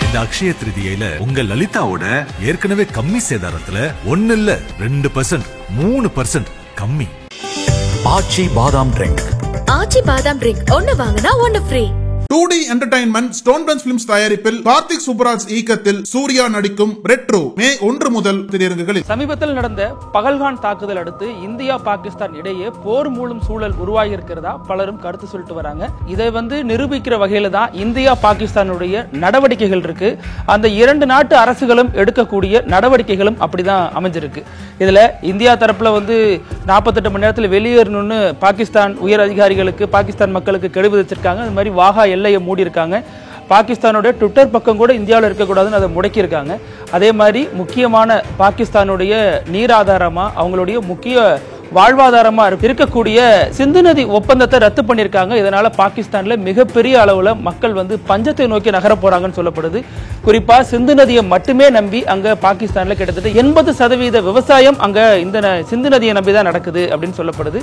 இந்த அக்ஷய திருதியில உங்க லலிதாவோட ஏற்கனவே கம்மி சேதாரத்துல 1 இல்ல 2%, 3% கம்மி. ஆச்சி பாதாம் ட்ரிங்க். ஆச்சி பாதாம் ட்ரிங்க் ஒன்னு வாங்கினா ஒன்னு free. 2D entertainment stone bench films தயாரிப்பில் கார்த்திக் சுப்பராஜ் இயக்கத்தில் சூர்யா நடிக்கும் ரெட்ரோ மே 1 முதல் திரையரங்குகளில். சமீபத்தில் நடந்த பகல்கான் தாக்குதல் அடுத்து இந்தியா பாகிஸ்தான் இடையே போர் மூலம் சூழல் உருவாகி இருக்கிறதா பலரும் கருத்து சொல்லிட்டு வராங்க. இதை நிரூபிக்கிற வகையில தான் இந்தியா பாகிஸ்தானுடைய நடவடிக்கைகள் இருக்கு. அந்த 2 நாட்டு அரசுகளும் எடுக்கக்கூடிய நடவடிக்கைகளும் அப்படிதான் அமைஞ்சிருக்கு. இதுல இந்தியா தரப்புல 48 மணி நேரத்தில் வெளியேறணும்னு பாகிஸ்தான் உயர் அதிகாரிகளுக்கு பாகிஸ்தான் மக்களுக்கு கெடு விதிச்சிருக்காங்க. அது மாதிரி வாகா எல்லையை மூடி இருக்காங்க. பாகிஸ்தானுடைய ட்விட்டர் பக்கம் கூட இந்தியாவில் இருக்கக்கூடாதுன்னு அதை முடக்கி இருக்காங்க. அதே மாதிரி முக்கியமான பாகிஸ்தானுடைய நீர் ஆதாரமா அவங்களுடைய முக்கிய வாழ்வாதாரமா இருக்கக்கூடிய சிந்து நதி ஒப்பந்தத்தை ரத்து பண்ணிருக்காங்க. இதனால பாகிஸ்தான்ல மிகப்பெரிய அளவுல மக்கள் பஞ்சத்தை நோக்கி நகர போறாங்கன்னு சொல்லப்படுது. குறிப்பா சிந்து நதியை மட்டுமே நம்பி அங்க பாகிஸ்தான்ல கிட்டத்தட்ட 80% விவசாயம் அங்க இந்த சிந்து நதியை நம்பிதான் நடக்குது அப்படின்னு சொல்லப்படுது.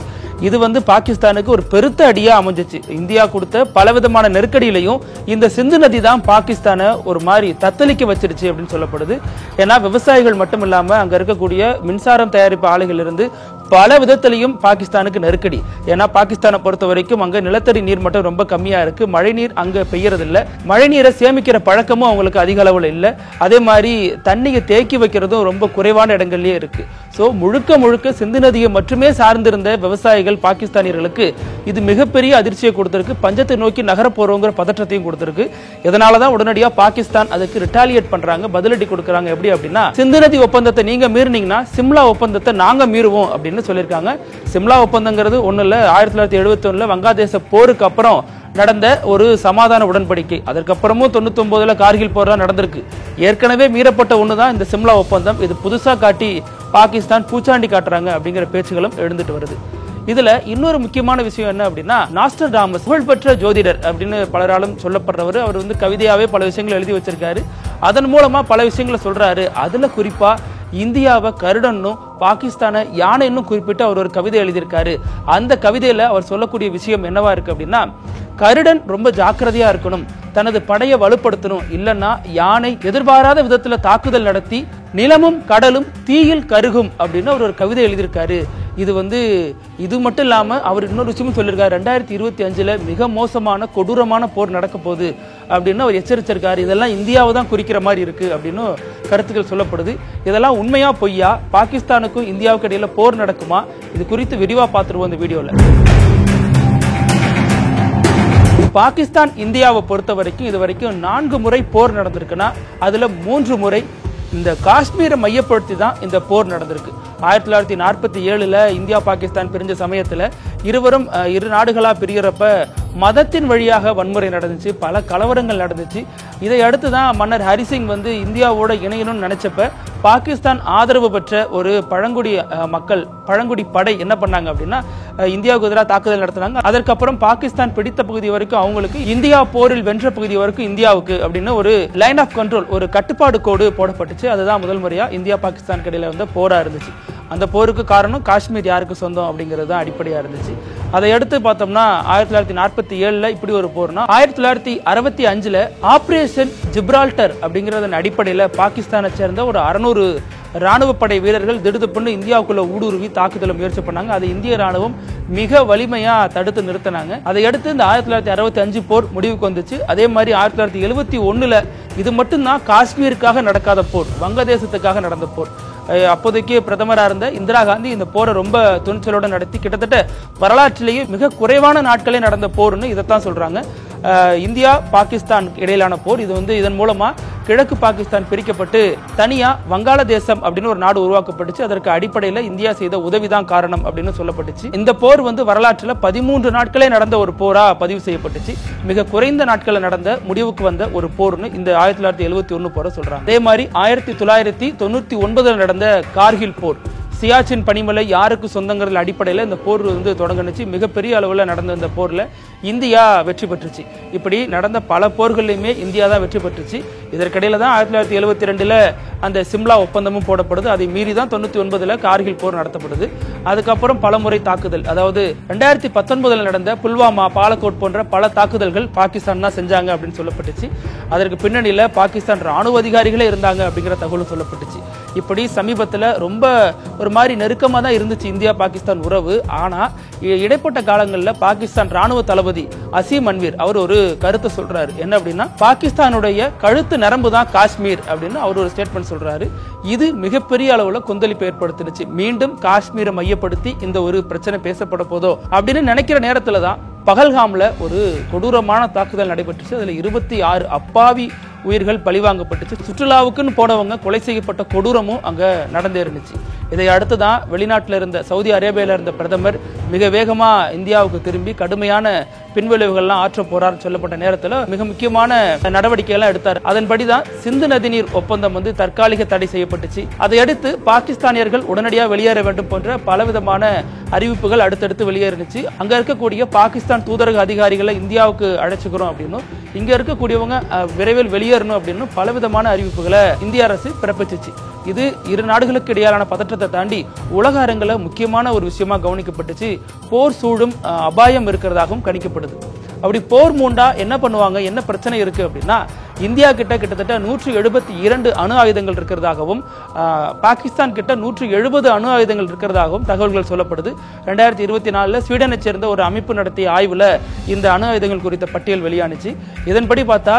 இது பாகிஸ்தானுக்கு ஒரு பெருத்த அடியா அமைஞ்சிச்சு. இந்தியா கொடுத்த பலவிதமான நெருக்கடியிலையும் இந்த சிந்து நதி தான் பாகிஸ்தானை ஒரு மாதிரி தத்தளிக்க வச்சிருச்சு அப்படின்னு சொல்லப்படுது. ஏன்னா விவசாயிகள் மட்டும் இல்லாம அங்க இருக்கக்கூடிய மின்சாரம் தயாரிப்பு ஆலைகள் இருந்து பல விதத்திலையும் பாகிஸ்தானுக்கு நெருக்கடி. ஏன்னா பாகிஸ்தானை பொறுத்த வரைக்கும் அங்க நிலத்தடி நீர் மட்டம் ரொம்ப கம்மியா இருக்கு. மழை நீர் அங்க பெய்யறதில்ல. மழை நீரை சேமிக்கிற பழக்கமும் அவங்களுக்கு அதிக அளவுல இல்ல. அதே மாதிரி தண்ணியை தேக்கி வைக்கிறதும் ரொம்ப குறைவான இடங்கள்லயே இருக்கு. சோ முழுக்க சிந்து நதியை மட்டுமே சார்ந்திருந்த விவசாயிகள் பாகிஸ்தானியர்களுக்கு இது மிகப்பெரிய அதிர்ச்சியை கொடுத்திருக்கு. பஞ்சத்தை நோக்கி நகர போறோங்கிற பதற்றத்தையும் கொடுத்திருக்கு. இதனாலதான் உடனடியா பாகிஸ்தான் அதுக்கு ரிட்டாலியேட் பண்றாங்க, பதிலடி கொடுக்கறாங்க. எப்படி அப்படின்னா, சிந்து நதி ஒப்பந்தத்தை நீங்க மீறினீங்கன்னா சிம்லா ஒப்பந்தத்தை நாங்க மீறுவோம் அப்படின்னு சொல்லிருக்காங்க. சிம்லா ஒப்பந்தங்கிறது ஒண்ணு இல்ல, 1971 வங்காளதேச போருக்கு அப்புறம் நடந்த ஒரு சமாதான உடன்படிக்கை. அதற்கப்புறமும் 99 கார்கில் போர் தான் நடந்திருக்கு. ஏற்கனவே மீறப்பட்ட ஒண்ணுதான் இந்த சிம்லா ஒப்பந்தம். இது புதுசா காட்டி பாகிஸ்தான் பூச்சாண்டி காட்டுறாங்க அப்படிங்கிற பேச்சுகளும் எழுந்துட்டு வருது. இதுல இன்னொரு முக்கியமான விஷயம் என்ன அப்படின்னா, நாஸ்டர்டாமஸ் புகழ்பெற்ற ஜோதிடர் அப்படின்னு பலராலும் சொல்லப்படுறவர். அவர் கவிதையாவே பல விஷயங்களை எழுதி வச்சிருக்காரு. அதன் மூலமா பல விஷயங்களை சொல்றாரு. அதுல குறிப்பா இந்தியாவை கருடன்னும் பாகிஸ்தானை யானைன்னு குறிப்பிட்டு அவர் ஒரு கவிதை எழுதியிருக்காரு. அந்த கவிதையில அவர் சொல்லக்கூடிய விஷயம் என்னவா இருக்கு அப்படின்னா, கருடன் ரொம்ப ஜாக்கிரதையா இருக்கணும், தனது படையை வலுப்படுத்தணும், இல்லைன்னா யானை எதிர்பாராத விதத்துல தாக்குதல் நடத்தி நிலமும் கடலும் தீயில் கருகும் அப்படின்னு அவர் ஒரு கவிதை எழுதியிருக்காரு. இது மட்டும் இல்லாம அவர் இன்னொரு விஷயமும் சொல்லியிருக்காரு. 2025 மிக மோசமான கொடூரமான போர் நடக்க போகுது அப்படின்னு அவர் எச்சரிச்சிருக்காரு. இதெல்லாம் இந்தியாவை தான் குறிக்கிற மாதிரி இருக்கு அப்படின்னு கருத்துக்கள் சொல்லப்படுது. இதெல்லாம் உண்மையா பொய்யா? பாகிஸ்தானுக்கும் இந்தியாவுக்கு இடையில போர் நடக்குமா? இது குறித்து விரிவா பார்த்துருவோம் இந்த வீடியோல. பாகிஸ்தான் இந்தியாவை பொறுத்த வரைக்கும் இதுவரைக்கும் 4 முறை போர் நடந்திருக்குன்னா அதுல 3 முறை இந்த காஷ்மீரை மையப்படுத்தி தான் இந்த போர் நடந்திருக்கு. 1947 இந்தியா பாகிஸ்தான் பிரிஞ்ச சமயத்துல இருவரும் இரு நாடுகளா பிரியறப்ப மதத்தின் வழியாக வன்முறை நடந்துச்சு, பல கலவரங்கள் நடந்துச்சு. இதை அடுத்து தான் மன்னர் ஹரிசிங் இந்தியாவோட இணையணும்னு நினைச்சப்ப பாகிஸ்தான் ஆதரவு பெற்ற ஒரு பழங்குடி படை என்ன பண்ணாங்க அப்படின்னா, இந்தியாவுக்கு எதிராக தாக்குதல் நடத்தினாங்க. அதற்கப்புறம் பாகிஸ்தான் பிடித்த பகுதி வரைக்கும் அவங்களுக்கு, இந்தியா போரில் வென்ற பகுதி வரைக்கும் இந்தியாவுக்கு அப்படின்னு ஒரு லைன் ஆஃப் கண்ட்ரோல், ஒரு கட்டுப்பாடு கோடு போடப்பட்டுச்சு. அதுதான் முதல் முறையா இந்தியா பாகிஸ்தான் இடையில போரா இருந்துச்சு. அந்த போருக்கு காரணம் காஷ்மீர் யாருக்கு சொந்தம் அப்படிங்கிறது தான் அடிப்படையா இருந்துச்சு. அதை எடுத்து பார்த்தோம்னா 1947 இப்படி ஒரு போர்னா, 1965 ஆபரேஷன் ஜிப்ரால்டர் அப்படிங்கறதன் அடிப்படையில பாகிஸ்தானை சேர்ந்த ஒரு 600 ராணுவ படை வீரர்கள் திடுதுப்புன்னு இந்தியாவுக்குள்ள ஊடுருவி தாக்குதலை முயற்சி பண்ணாங்க. அதை இந்திய ராணுவம் மிக வலிமையா தடுத்து நிறுத்தினாங்க. அதை அடுத்து இந்த 1965 போர் முடிவுக்கு வந்துச்சு. அதே மாதிரி 1971 இது மட்டும்தான் காஷ்மீருக்காக நடக்காத போர், வங்கதேசத்துக்காக நடந்த போர். அப்போதைக்கு பிரதமராக இருந்த இந்திரா காந்தி இந்த போரை ரொம்ப துணிச்சலோட நடத்தி கிட்டத்தட்ட வரலாற்றிலேயே மிக குறைவான நாட்களே நடந்த போர்னு இதைத்தான் சொல்றாங்க. இந்தியா பாகிஸ்தான் இடையிலான போர். இது இதன் மூலமா கிழக்கு பாகிஸ்தான் பிரிக்கப்பட்டு தனியா வங்காளதேசம் அப்படின்னு ஒரு நாடு உருவாக்கப்பட்டுச்சு. அதற்கு அடிப்படையில இந்தியா செய்த உதவிதான் காரணம் அப்படின்னு சொல்லப்பட்டுச்சு. இந்த போர் வரலாற்றில் 13 நாட்களே நடந்த ஒரு போரா பதிவு செய்யப்பட்டுச்சு. மிக குறைந்த நாட்கள் நடந்த முடிவுக்கு வந்த ஒரு போர்னு இந்த 1971 போரை சொல்றாங்க. அதே மாதிரி 1999 நடந்த கார்கில் போர், சியாச்சின் பனிமலை யாருக்கு சொந்தங்கிற அடிப்படையில் இந்த போர் தொடங்குனுச்சு. மிகப்பெரிய அளவில் நடந்த இந்த போர்ல இந்தியா வெற்றி பெற்றுச்சு. இப்படி நடந்த பல போர்களையுமே இந்தியா தான் வெற்றி பெற்றுச்சு. இதற்கிடையில தான் 1972 அந்த சிம்லா ஒப்பந்தமும் போடப்படுது. அதை மீறி தான் 99 கார்கில் போர் நடத்தப்படுது. அதுக்கப்புறம் பலமுறை தாக்குதல், அதாவது 2019 நடந்த புல்வாமா, பாலக்கோட் போன்ற பல தாக்குதல்கள் பாகிஸ்தான் தான் செஞ்சாங்க அப்படின்னு சொல்லப்பட்டுச்சு. அதற்கு பின்னணியில பாகிஸ்தான் ராணுவ அதிகாரிகளே இருந்தாங்க அப்படிங்கிற தகவலும் சொல்லப்பட்டுச்சு. இப்படி சமீபத்தில் ரொம்ப ஒரு மாதிரி நெருக்கமாக தான் இருந்துச்சு இந்தியா பாகிஸ்தான் உறவு. ஆனா இடைப்பட்ட காலங்களில் பாகிஸ்தான் ராணுவ தளபதி அசீம் அன்வீர் அவர் ஒரு கருத்தை சொல்றாரு. என்ன அப்படின்னா, பாகிஸ்தானுடைய கழுத்து நரம்பு தான் காஷ்மீர் அப்படின்னு அவர் ஒரு ஸ்டேட்மெண்ட் சொல்றாரு. இது மிகப்பெரிய அளவுல கொந்தளிப்பு ஏற்படுத்தினுச்சு. மீண்டும் காஷ்மீரை மையப்படுத்தி இந்த ஒரு பிரச்சனை பேசப்பட போதோ அப்படின்னு நினைக்கிற நேரத்துல தான் பகல்காம்ல ஒரு கொடூரமான தாக்குதல் நடைபெற்றுச்சு. அதுல 26 அப்பாவி உயிர்கள் பழிவாங்கப்பட்டுச்சு. சுற்றுலாவுக்குன்னு போனவங்க கொலை செய்யப்பட்ட கொடூரமும் அங்க நடந்தே இருந்துச்சு. இதை அடுத்துதான் வெளிநாட்டில் இருந்த சவுதி அரேபியாவில் இருந்த பிரதமர் மிக வேகமா இந்தியாவுக்கு திரும்பி கடுமையான பின்விளைவுகள்லாம் ஆற்ற போறார் சொல்லப்பட்ட நேரத்தில் மிக முக்கியமான நடவடிக்கைகள் எடுத்தார். அதன்படிதான் சிந்து நதிநீர் ஒப்பந்தம் தற்காலிக தடை செய்யப்பட்டுச்சு. அதையடுத்து பாகிஸ்தானியர்கள் உடனடியாக வெளியேற வேண்டும் போன்ற பலவிதமான அறிவிப்புகள் அடுத்தடுத்து வெளியேறிச்சு. அங்க இருக்கக்கூடிய பாகிஸ்தான் தூதரக அதிகாரிகளை இந்தியாவுக்கு அழைச்சுக்கிறோம் அப்படின்னும், இங்க இருக்கக்கூடியவங்க விரைவில் வெளியேறணும் அப்படின்னு பலவிதமான அறிவிப்புகளை இந்திய அரசு பிறப்பிச்சிச்சு. இது இரு நாடுகளுக்கு இடையிலான பதற்றத்தை தாண்டி உலக அரங்கில் முக்கியமான ஒரு விஷயமா கவனிக்கப்பட்டுச்சு. போர் சூழும் அபாயம் இருக்கிறதாகவும் கணிக்கப்படுது. அப்படி போர் மூண்டா என்ன பண்ணுவாங்க, என்ன பிரச்சனை இருக்கு அப்படின்னா, இந்தியா கிட்ட கிட்டத்தட்ட 172 அணு ஆயுதங்கள் இருக்கிறதாகவும் பாகிஸ்தான் கிட்ட 170 அணு ஆயுதங்கள் இருக்கிறதாகவும் தகவல்கள் சொல்லப்படுது. 2024 ஸ்வீடனை சேர்ந்த ஒரு அமைப்பு நடத்திய ஆய்வுல இந்த அணு ஆயுதங்கள் குறித்த பட்டியல் வெளியானுச்சு. இதன்படி பார்த்தா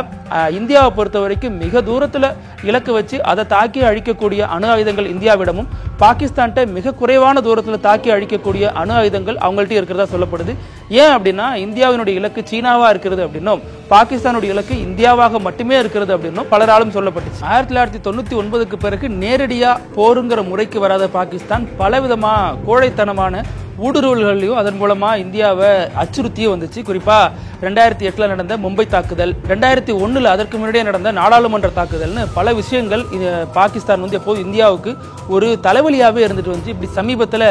இந்தியாவை பொறுத்த வரைக்கும் மிக தூரத்துல இலக்கு வச்சு அதை தாக்கி அழிக்கக்கூடிய அணு ஆயுதங்கள் இந்தியாவிடமும், பாகிஸ்தான் மிக குறைவான தூரத்தில் தாக்கி அழிக்கக்கூடிய அணு ஆயுதங்கள் அவங்கள்ட்ட இருக்கிறதா சொல்லப்படுது. ஏன் அப்படின்னா, இந்தியாவினுடைய இலக்கு சீனாவா இருக்கிறது அப்படின்னும், பாகிஸ்தானுடைய இலக்கு இந்தியாவாக மட்டுமே இருக்கிறது அப்படின்னும் பலராலும் சொல்லப்பட்டுச்சு. 1999க்கு பிறகு நேரடியா போருங்கிற முறைக்கு வராத பாகிஸ்தான் பலவிதமா கோழைத்தனமான ஊடுருவல்களையும் அதன் மூலமா இந்தியாவை அச்சுறுத்தியே வந்துச்சு. குறிப்பா 2008 நடந்த மும்பை தாக்குதல், 2001 அதற்கு முன்னாடியே நடந்த நாடாளுமன்ற தாக்குதல்னு பல விஷயங்கள் பாகிஸ்தான் எப்போது இந்தியாவுக்கு ஒரு தலைவலியாவே இருந்துட்டு வந்துச்சு. இப்படி சமீபத்தில்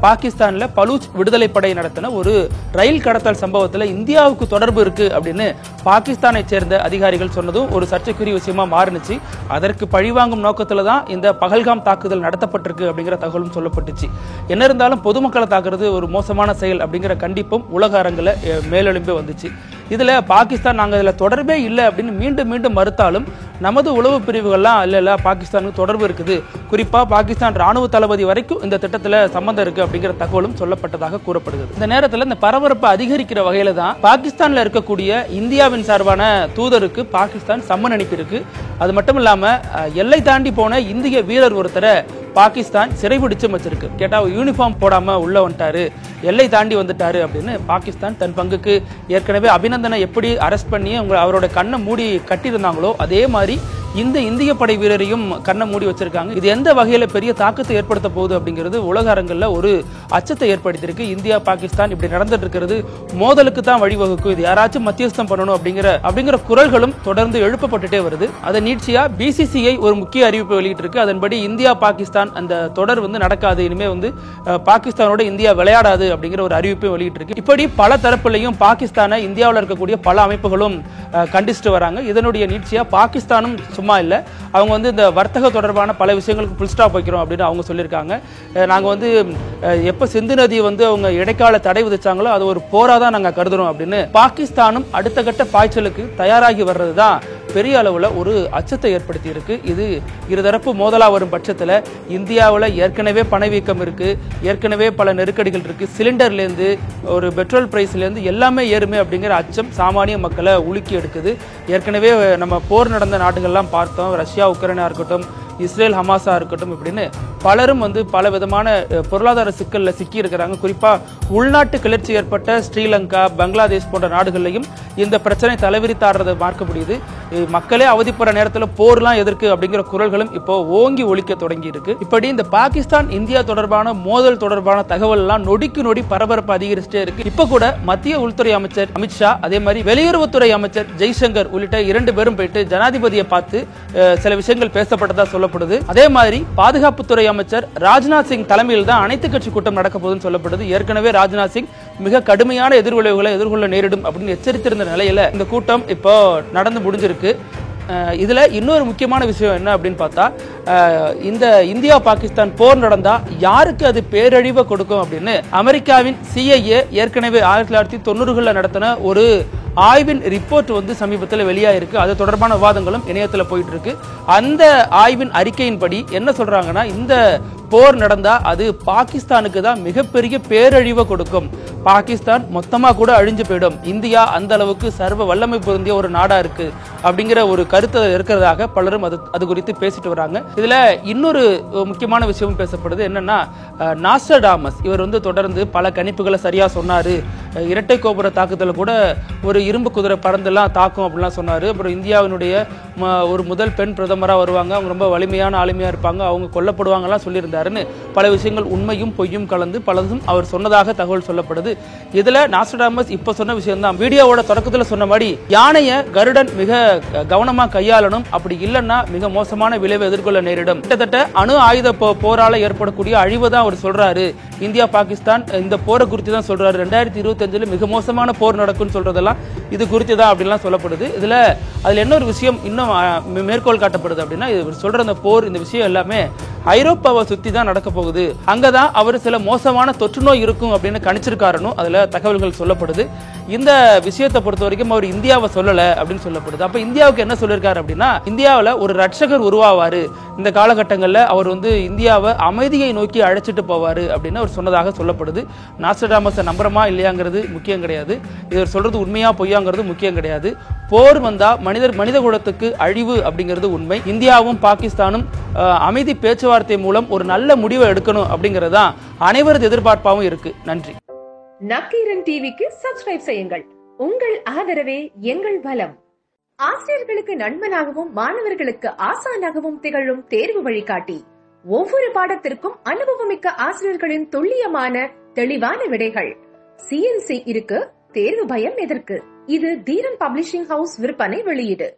பாகிஸ்தான்ல பலூச் விடுதலை படை நடத்தின ஒரு ரயில் கடத்தல் சம்பவத்தில் இந்தியாவுக்கு தொடர்பு இருக்கு அப்படின்னு பாகிஸ்தானை சேர்ந்த அதிகாரிகள் சொன்னதும் ஒரு சர்ச்சைக்குரிய விஷயமா மாறுனுச்சு. அதற்கு பழிவாங்கும் நோக்கத்துல தான் இந்த பகல்காம் தாக்குதல் நடத்தப்பட்டிருக்கு அப்படிங்கிற தகவலும் சொல்லப்பட்டுச்சு. என்ன இருந்தாலும் பொதுமக்களை தாக்குறது ஒரு மோசமான செயல் அப்படிங்கிற கண்டிப்பும் உலக அரங்கில் மேலெழும்பே வந்துச்சு. இதுல பாகிஸ்தான் நாங்க இதுல தொடர்பே இல்லை அப்படின்னு மீண்டும் மீண்டும் மறுத்தாலும் நமது உளவு பிரிவுகள்லாம் இல்ல பாகிஸ்தானுக்கு தொடர்பு இருக்குது, குறிப்பா பாகிஸ்தான் ராணுவ தளபதி வரைக்கும் இந்த திட்டத்துல சம்பந்தம் இருக்கு அப்படிங்கிற தகவலும் சொல்லப்பட்டதாக கூறப்படுகிறது. இந்த நேரத்தில் இந்த பரபரப்பை அதிகரிக்கிற வகையில தான் பாகிஸ்தான்ல இருக்கக்கூடிய இந்தியாவின் சார்பான தூதருக்கு பாகிஸ்தான் சம்மன் அனுப்பியிருக்கு. அது மட்டும் இல்லாம எல்லை தாண்டி போன இந்திய வீரர் ஒருத்தரை பாகிஸ்தான் சிறைபிடிச்சு வச்சிருக்கு. கேட்டா யூனிஃபார்ம் போடாம உள்ள வந்துட்டாரு, எல்லை தாண்டி வந்துட்டாரு அப்படின்னு பாகிஸ்தான் தன் பங்குக்கு ஏற்கனவே அபிநந்தனை எப்படி அரெஸ்ட் பண்ணி அவரோட கண்ணை மூடி கட்டியிருந்தாங்களோ அதே மாதிரி இந்த இந்திய படை வீரரையும் கண்ணை மூடி வச்சிருக்காங்க. இது எந்த வகையில பெரிய தாக்கத்தை ஏற்படுத்த போகுது அப்படிங்கிறது உலக அரங்கில் ஒரு அச்சத்தை ஏற்படுத்தியிருக்கு. இந்தியா பாகிஸ்தான் இப்படி நடந்துட்டு இருக்கிறது மோதலுக்கு தான் வழிவகுக்கும், இது யாராச்சும் மத்தியஸ்தம் பண்ணணும் அப்படிங்கிற குரல்களும் தொடர்ந்து எழுப்பப்பட்டுட்டே வருது. அதை நீட்சியா பிசிசிஐ ஒரு முக்கிய அறிவிப்பு வெளியிட்டு இருக்கு. அதன்படி இந்தியா பாகிஸ்தான் அந்த தொடர் நடக்காது, இனிமே பாகிஸ்தானோட இந்தியா விளையாடாது அப்படிங்கிற ஒரு அறிவிப்பை வெளியிட்டு இருக்கு. இப்படி பல தரப்புலையும் பாகிஸ்தானை இந்தியாவில் இருக்கக்கூடிய பல அமைப்புகளும் கண்டிச்சுட்டு வராங்க. இதனுடைய நீட்சியா பாகிஸ்தானும் சும்மா இல்ல, அவங்க இந்த வர்த்தக தொடர்பான பல விஷயங்களுக்கு புல் ஸ்டாப் வைக்கிறோம் அப்படின்னு அவங்க சொல்லியிருக்காங்க. நாங்க எப்ப சிந்து நதி அவங்க இடைக்கால தடை விதிச்சாங்களோ அது ஒரு போரா தான் நாங்க கருதுறோம் அப்படின்னு பாகிஸ்தானும் அடுத்த கட்ட பாய்ச்சலுக்கு தயாராகி வர்றதுதான் பெரிய அளவுல ஒரு அச்சத்தை ஏற்படுத்தி இருக்கு. இது இருதரப்பு மோதலா வரும் பட்சத்துல இந்தியாவில் ஏற்கனவே பணவீக்கம் இருக்கு, ஏற்கனவே பல நெருக்கடிகள் இருக்கு, சிலிண்டர்ல இருந்து ஒரு பெட்ரோல் பிரைஸ்ல இருந்து எல்லாமே ஏறுமே அப்படிங்கிற அச்சம் சாமானிய மக்களை உலுக்கி எடுக்குது. ஏற்கனவே நம்ம போர் நடந்த நாடுகள்லாம் பார்த்தோம், ரஷ்யா உக்ரைனா இருக்கட்டும், இஸ்ரேல் ஹமாஸா இருக்கட்டும், இப்படின்னு பலரும் பல விதமான பொருளாதார சிக்கல்ல சிக்கி இருக்கிறாங்க. குறிப்பா உள்நாட்டு கிளர்ச்சி ஏற்பட்ட ஸ்ரீலங்கா, பங்களாதேஷ் போன்ற நாடுகள்லையும் இந்த பிரச்சனை தலைவிரித்தாடுறதை பார்க்க முடியுது. மக்களே அவதிப்படுற நேரத்தில் போர்லாம் எதற்கு அப்படிங்கிற குரல்களும் இப்போ ஓங்கி ஒலிக்க தொடங்கி இருக்கு. இப்படி இந்த பாகிஸ்தான் இந்தியா தொடர்பான மோதல் தொடர்பான தகவல் எல்லாம் நொடிக்கு நொடி பரபரப்பு அதிகரிச்சுட்டே இருக்கு. இப்ப கூட மத்திய உள்துறை அமைச்சர் அமித்ஷா, அதே மாதிரி வெளியுறவுத்துறை அமைச்சர் ஜெய்சங்கர் உள்ளிட்ட 2 பேரும் போயிட்டு ஜனாதிபதியை பார்த்து சில விஷயங்கள் பேசப்பட்டதா சொல்லப்படுது. அதே மாதிரி பாதுகாப்புத்துறை அமைச்சர் ராஜ்நாத் சிங் தலைமையில் தான் அனைத்து கட்சி கூட்டம் நடக்க போகுதுன்னு சொல்லப்படுது. ஏற்கனவே ராஜ்நாத் சிங் மிக கடுமையான எதிர்விளைவுகளை எதிர்கொள்ள நேரிடும் அப்படின்னு எச்சரித்திருந்த நிலையில இந்த கூட்டம் இப்போ நடந்து முடிஞ்சிருக்கு. இதுல இன்னொரு முக்கியமான விஷயம் என்ன அப்படின்னு பார்த்தா, இந்த இந்தியா பாகிஸ்தான் போர் நடந்தா யாருக்கு அது பேரழிவை கொடுக்கும் அப்படின்னு அமெரிக்காவின் CIA ஏற்கனவே 1990களில் நடத்தின ஒரு ஆய்வின் ரிப்போர்ட் வந்து சமீபத்தில் வெளியாயிருக்கு. அது தொடர்பான விவாதங்களும் இணையத்தில் போயிட்டு இருக்கு. அந்த ஆய்வின் அறிக்கையின்படி என்ன சொல்றாங்கன்னா, இந்த போர் நடந்தா அது பாகிஸ்தானுக்கு தான் மிகப்பெரிய பேரழிவை கொடுக்கும். பாகிஸ்தான் மொத்தமா கூட அழிஞ்சு போயிடும். இந்தியா அந்த அளவுக்கு சர்வ வல்லமை பொருந்திய ஒரு நாடா இருக்கு அப்படிங்கிற ஒரு கருத்து இருக்கிறதாக பலரும் அது குறித்து பேசிட்டு வராங்க. இதுல இன்னொரு முக்கியமான விஷயமும் பேசப்படுது. என்னன்னா, நாஸ்டர்டாமஸ் இவர் வந்து தொடர்ந்து பல கணிப்புகளை சரியா சொன்னாரு. இரட்டை கோபுர தாக்குதல் கூட ஒரு இரும்பு குதிரை பறந்தெல்லாம் தாக்கும் அப்படிலாம் சொன்னாரு. அப்புறம் இந்தியாவினுடைய ஒரு முதல் பெண் பிரதமரா வருவாங்க, அவங்க ரொம்ப வலிமையான ஆளுமையா இருப்பாங்க, அவங்க கொல்லப்படுவாங்கலாம் சொல்லியிருந்தாருன்னு பல விஷயங்கள் உண்மையும் பொய்யும் கலந்து பலதும் அவர் சொன்னதாக தகவல் சொல்லப்படுது. இதுல நாஸ்டர்டாமஸ் இப்ப சொன்ன விஷயம் தான் வீடியோவோட தொடக்கத்துல சொன்ன மாதிரி, யானைய கருடன் மிக கவனமா கையாளணும், அப்படி இல்லைன்னா மிக மோசமான விளைவை எதிர்கொள்ள நேரிடும். கிட்டத்தட்ட அணு ஆயுத போரால ஏற்படக்கூடிய அழிவு தான் அவர் சொல்றாரு. இந்தியா பாகிஸ்தான் இந்த போரை குறித்து தான் சொல்றாரு. 2025 மிக மோசமான போர் நடக்கும் சொல்றதெல்லாம் இது குறித்து தான் அப்படிலாம் சொல்லப்படுது. அதுல என்ன ஒரு விஷயம் இன்னும் மேற்கோள் காட்டப்படுது அப்படின்னா, இவர் சொல்ற அந்த போர், இந்த விஷயம் எல்லாமே ஐரோப்பாவை சுத்தி தான் நடக்க போகுது. அங்கதான் அவர் சில மோசமான தொற்று நோய் இருக்கும் அப்படின்னு கணிச்சிருக்காருன்னு அதுல தகவல்கள் சொல்லப்படுது. இந்த விஷயத்தை பொறுத்த வரைக்கும் அவர் இந்தியாவை சொல்லல அப்படின்னு சொல்லப்படுது. அப்ப இந்தியாவுக்கு என்ன சொல்லிருக்காரு அப்படின்னா, இந்தியாவில் ஒரு ரட்சகர் உருவாவாரு, இந்த காலகட்டங்களில் அவர் வந்து இந்தியாவை அமைதியை நோக்கி அழைச்சிட்டு போவாரு அப்படின்னு அவர் சொன்னதாக சொல்லப்படுது. நாஸ்டர்டாமஸை நம்புறமா இல்லையாங்கிறது முக்கியம் கிடையாது. இவர் சொல்றது உண்மையா பொய்யாங்கிறது முக்கியம் கிடையாது. போர் வந்தா மனித குலத்துக்கு அழிவு அப்படிங்கிறது உண்மை. இந்தியாவும் பாகிஸ்தானும் அமைதி பேச்சுவார்த்தை மூலம் ஒரு நல்ல முடிவை எடுக்கணும் அப்படிங்கிறது தான் அனைவரது எதிர்பார்ப்பாகவும் இருக்கு. நன்றி. நக்கீரன் டிவிக்கு சப்ஸ்கிரைப் செய்யுங்கள். உங்கள் ஆதரவே எங்கள் பலம். ஆசிரியர்களுக்கு நண்பனாகவும் மாணவர்களுக்கு ஆசானாகவும் திகழும் தேர்வு வழிகாட்டி. ஒவ்வொரு பாடத்திற்கும் அனுபவமிக்க ஆசிரியர்களின் துல்லியமான தெளிவான விடைகள். CNC இருக்கு, தேர்வு பயம் எதற்கு? இது தீரன் பப்ளிஷிங் ஹவுஸ் விற்பனை வெளியீடு.